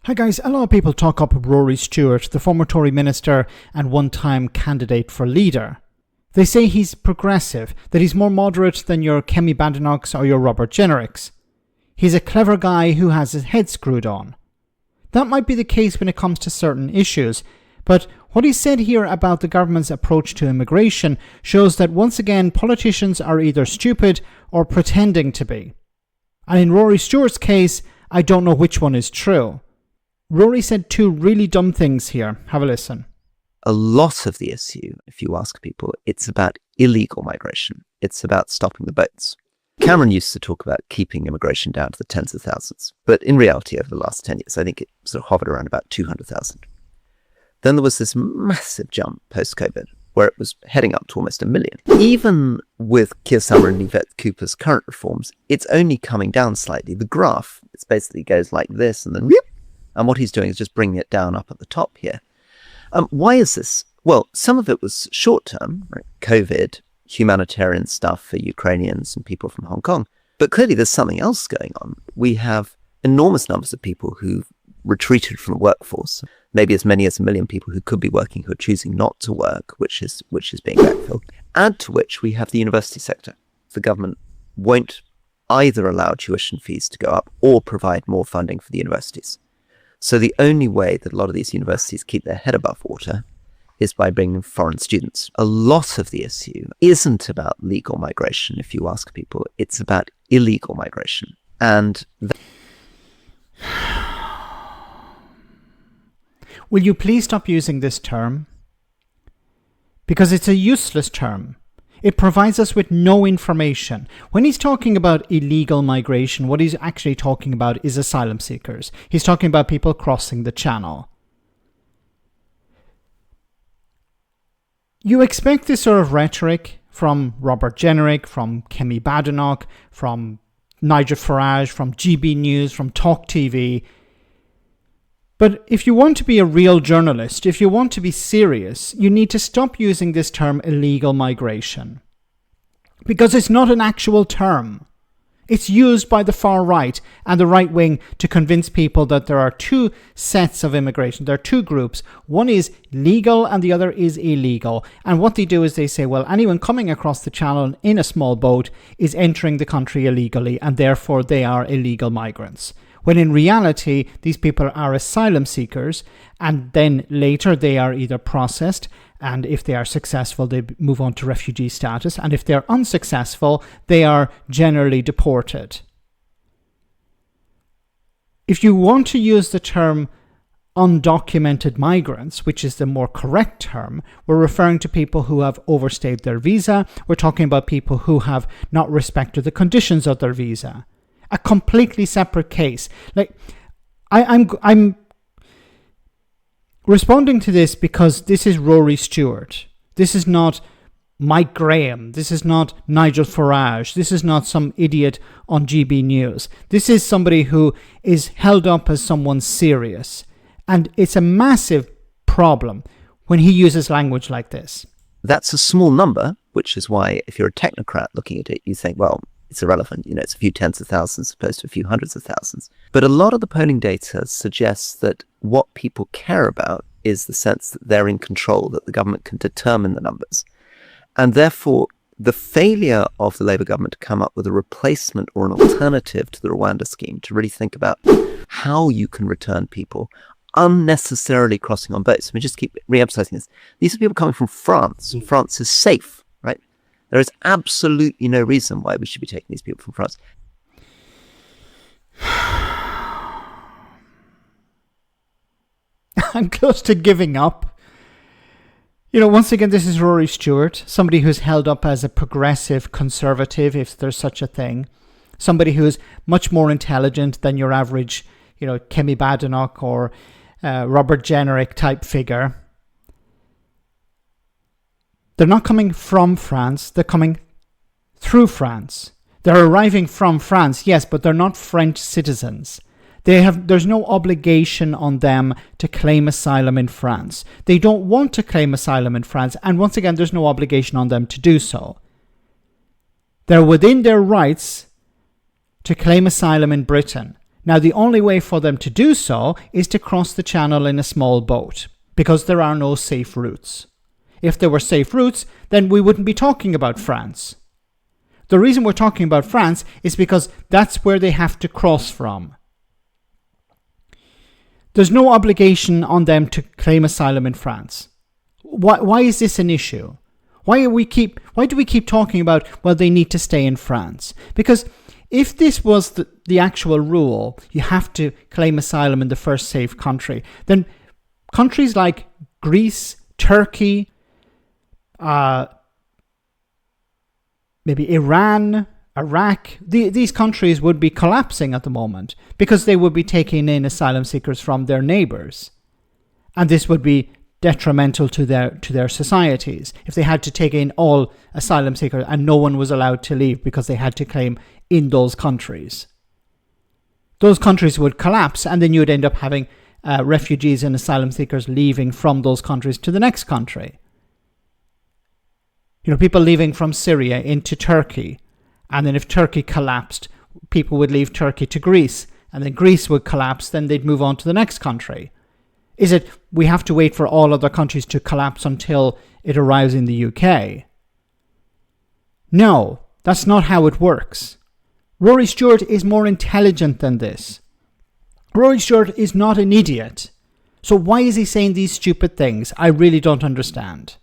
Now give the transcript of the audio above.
Hi guys, a lot of people talk up Rory Stewart, the former Tory Minister and one-time candidate for leader. They say he's progressive, that he's more moderate than your Kemi Badenochs or your Robert Jenricks. He's a clever guy who has his head screwed on. That might be the case when it comes to certain issues, but what he said here about the government's approach to immigration shows that once again politicians are either stupid or pretending to be. And in Rory Stewart's case, I don't know which one is true. Rory said two really dumb things here. Have a listen. A lot of the issue, if you ask people, it's about illegal migration. It's about stopping the boats. Cameron used to talk about keeping immigration down to the tens of thousands. But in reality, over the last 10 years, I think it sort of hovered around about 200,000. Then there was this massive jump post-COVID, where it was heading up to almost 1 million. Even with Keir Starmer and Yvette Cooper's current reforms, it's only coming down slightly. The graph, it basically goes like this and then whoop. And what he's doing is just bringing it down up at the top here. Why is this? Well, some of it was short-term, right? COVID, humanitarian stuff for Ukrainians and people from Hong Kong. But clearly there's something else going on. We have enormous numbers of people who've retreated from the workforce, maybe as many as 1 million people who could be working who are choosing not to work, which is being backfilled. Add to which we have the university sector. The government won't either allow tuition fees to go up or provide more funding for the universities. So the only way that a lot of these universities keep their head above water is by bringing foreign students. A lot of the issue isn't about legal migration, if you ask people. It's about illegal migration. And will you please stop using this term? Because it's a useless term. It provides us with no information. When he's talking about illegal migration, what he's actually talking about is asylum seekers. He's talking about people crossing the channel. You expect this sort of rhetoric from Robert Jenrick, from Kemi Badenoch, from Nigel Farage, from GB News, from Talk TV. But if you want to be a real journalist, if you want to be serious, you need to stop using this term illegal migration. Because it's not an actual term. It's used by the far right and the right wing to convince people that there are two sets of immigration. There are two groups. One is legal and the other is illegal. And what they do is they say, well, anyone coming across the channel in a small boat is entering the country illegally and therefore they are illegal migrants. When in reality, these people are asylum seekers, and then later they are either processed, and if they are successful, they move on to refugee status, and if they're unsuccessful, they are generally deported. If you want to use the term undocumented migrants, which is the more correct term, we're referring to people who have overstayed their visa. We're talking about people who have not respected the conditions of their visa. A completely separate case. Like, I'm responding to this because this is Rory Stewart. This is not Mike Graham. This is not Nigel Farage. This is not some idiot on GB News. This is somebody who is held up as someone serious. And it's a massive problem when he uses language like this. that's a small number, which is why if you're a technocrat looking at it, you think, well, it's irrelevant. You know, it's a few tens of thousands as opposed to a few hundreds of thousands. But a lot of the polling data suggests that what people care about is the sense that they're in control, that the government can determine the numbers. And therefore, the failure of the Labour government to come up with a replacement or an alternative to the Rwanda scheme, to really think about how you can return people unnecessarily crossing on boats. I mean, just keep re-emphasizing this. These are people coming from France, and France is safe, right? There is absolutely no reason why we should be taking these people from France. I'm close to giving up. You know, once again, this is Rory Stewart, somebody who's held up as a progressive conservative, if there's such a thing. Somebody who is much more intelligent than your average, you know, Kemi Badenoch or Robert Jenrick type figure. They're not coming from France, they're coming through France. They're arriving from France, yes, but they're not French citizens. There's no obligation on them to claim asylum in France. They don't want to claim asylum in France, and once again, there's no obligation on them to do so. They're within their rights to claim asylum in Britain. Now, the only way for them to do so is to cross the channel in a small boat, because there are no safe routes. If there were safe routes, then we wouldn't be talking about France. The reason we're talking about France is because that's where they have to cross from. There's no obligation on them to claim asylum in France. Why is this an issue? Why do we keep talking about, well, they need to stay in France? Because if this was the actual rule, you have to claim asylum in the first safe country, then countries like Greece, Turkey, maybe Iran, Iraq, these countries would be collapsing at the moment because they would be taking in asylum seekers from their neighbours. And this would be detrimental to their societies if they had to take in all asylum seekers and no one was allowed to leave because they had to claim in those countries. Those countries would collapse, and then you would end up having refugees and asylum seekers leaving from those countries to the next country. People leaving from Syria into Turkey, and then if Turkey collapsed, people would leave Turkey to Greece, and then Greece would collapse, then they'd move on to the next country. Is it we have to wait for all other countries to collapse until it arrives in the UK? No, that's not how it works. Rory Stewart is more intelligent than this. Rory Stewart is not an idiot. So why is he saying these stupid things? I really don't understand.